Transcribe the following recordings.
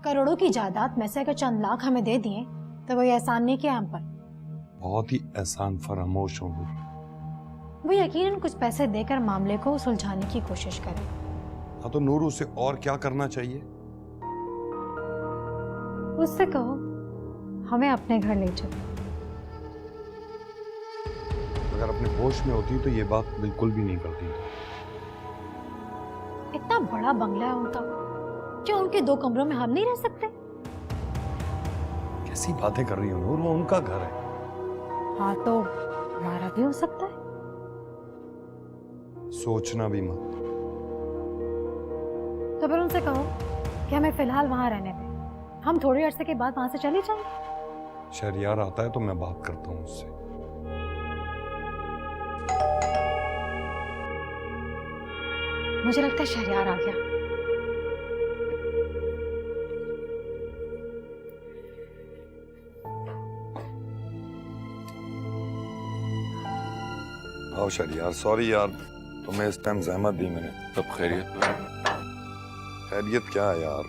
करोड़ों की जायदाद में से अगर चंद लाख हमें दे दिए तो वही एहसान नहीं किया हम पर। बहुत ही एहसान फरामोश हूँ नूर। वो यकीनन कुछ पैसे देकर मामले को सुलझाने की कोशिश करे। हाँ तो नूर उसे और क्या करना चाहिए? उससे कहो हमें अपने घर ले चलो। अगर अपने होश में होती तो ये बात बिल्कुल भी नहीं करती। इतना बड़ा बंगला है उनका, क्या उनके 2 कमरों में हम नहीं रह सकते? कैसी बातें कर रही हो नूर, वो उनका घर है। हाँ तो हमारा भी हो सकता है। सोचना भी मत। तो फिर उनसे कहो कि हमें फिलहाल वहां रहने दें, हम थोड़े अरसे के बाद वहां से चले जाएं। शहरियार आता है तो मैं बात करता हूँ उससे। मुझे लगता है शहरियार आ गया। आओ शहरियार, सॉरी यार तुम्हें इस टाइम जहमत दी मैंने। सब खैरियत? खैरियत क्या है यार,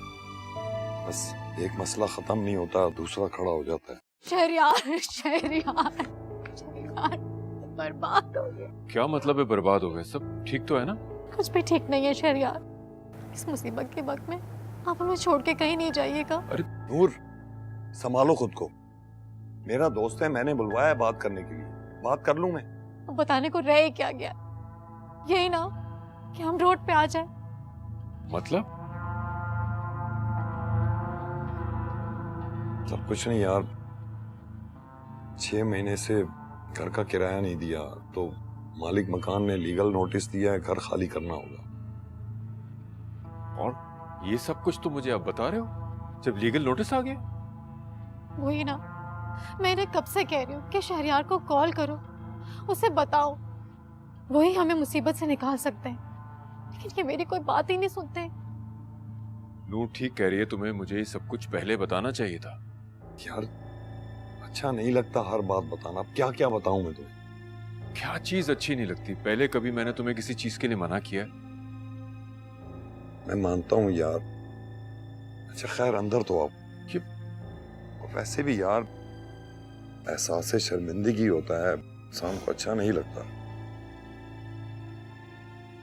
बस एक मसला खत्म नहीं होता दूसरा खड़ा हो जाता है। शहरियार शहरियार शहरियार बर्बाद हो गया। क्या मतलब है बर्बाद हो गए? सब ठीक तो है ना? कुछ भी ठीक नहीं है शहरियार। इस मुसीबत के वक्त में आप हमें छोड़ के कहीं नहीं जाइएगा। नूर संभालो खुद को, मेरा दोस्त है, मैंने बुलवाया है बात करने के लिए, बात कर लूं मैं। अब बताने को रह ही क्या गया, यही ना कि हम रोड पे आ जाए। मतलब सब कुछ नहीं यार, 6 महीने से घर का किराया नहीं दिया तो मालिक मकान ने लीगल नोटिस दिया है, घर खाली करना होगा। और ये सब कुछ तो मुझे अब बता रहे हो जब लीगल नोटिस आ गया? वही ना, मैंने कब से कह रही हूँ कि शहरियार को कॉल करो, उसे बताओ, वही हमें मुसीबत से निकाल सकते हैं। लेकिन ये मेरी कोई बात ही नहीं सुनते। नूर ठीक कह रही है, तुम्हें मुझे ये सब कुछ पहले बताना चाहिए था। यार अच्छा नहीं लगता हर बात बताना, अब क्या क्या बताऊं मैं तुम्हें? क्या चीज अच्छी नहीं लगती? पहले कभी मैंने तुम्हें किसी चीज के लिए मना किया? मैं मानता हूं यार, अच्छा खैर अंदर तो आओ। क्यों? और वैसे भी यार एहसास से शर्मिंदगी होता है, इंसान को अच्छा नहीं लगता।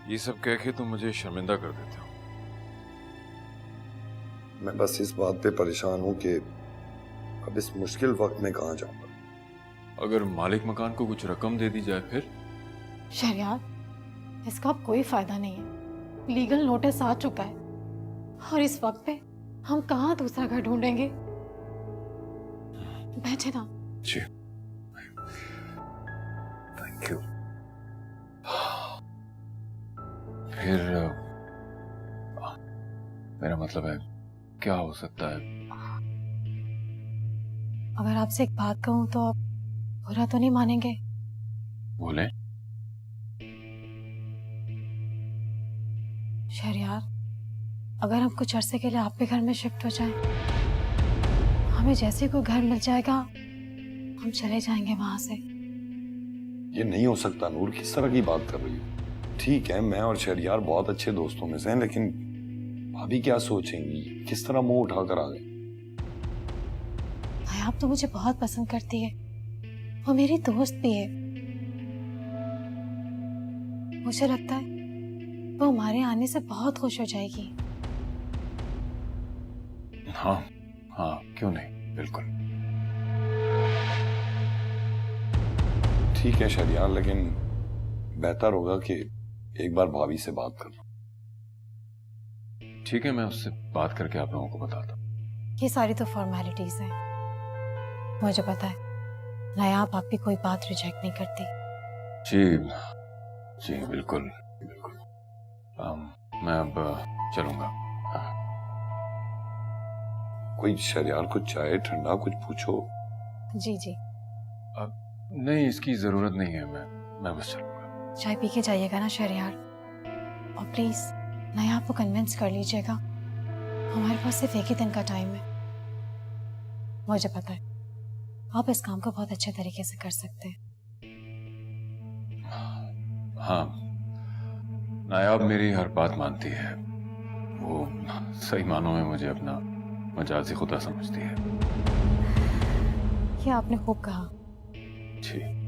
ये सब कह के तुम मुझे शर्मिंदा कर देते हो। मैं बस इस बात पे परेशान हूं कि अब इस मुश्किल वक्त में कहां जाऊंगा। अगर मालिक मकान को कुछ रकम दे दी जाए फिर? शहरियार इसका अब कोई फायदा नहीं है, लीगल नोटिस आ चुका है और इस वक्त पे हम कहाँ दूसरा घर ढूंढेंगे। बैठे ना। जी थैंक यू। फिर मेरा मतलब है क्या हो सकता है? अगर आपसे एक बात कहूँ तो आप बुरा तो नहीं मानेंगे? बोले। शहरियार अगर हम कुछ अरसे के लिए आपके घर में शिफ्ट हो जाएं, हमें जैसे कोई घर मिल जाएगा हम चले जाएंगे वहां से। ये नहीं हो सकता नूर, किस तरह की बात कर रही हो? ठीक है मैं और शहरियार बहुत अच्छे दोस्तों में से हैं, लेकिन भाभी क्या सोचेंगी, किस तरह मुंह उठाकर आ गए? आप तो मुझे बहुत पसंद करती है, वो मेरी दोस्त भी है। मुझे लगता है वो हमारे आने से बहुत खुश हो जाएगी। हाँ हाँ क्यों नहीं, बिल्कुल। ठीक है शहरियार, लेकिन बेहतर होगा कि एक बार भाभी से बात कर लो। ठीक है मैं उससे बात करके आप लोगों को बताता हूँ। ये सारी तो फॉर्मेलिटीज हैं, मुझे पता है नायाब आप भी कोई बात रिजेक्ट नहीं करती। जी जी बिल्कुल बिल्कुल। मैं अब चलूंगा। कोई शहरियार को चाय ठंडा कुछ पूछो। जी जी नहीं इसकी जरूरत नहीं है, मैं बस चलूंगा। चाय पी के जाइएगा ना शहरियार, और प्लीज नायाब को कन्विंस कर लीजिएगा, हमारे पास सिर्फ एक ही दिन का टाइम है। मुझे पता है आप इस काम को बहुत अच्छे तरीके से कर सकते हैं। हाँ नायाब मेरी हर बात मानती है, वो सही मानों में मुझे अपना मजाजी खुदा समझती है। ये आपने खूब कहा। जी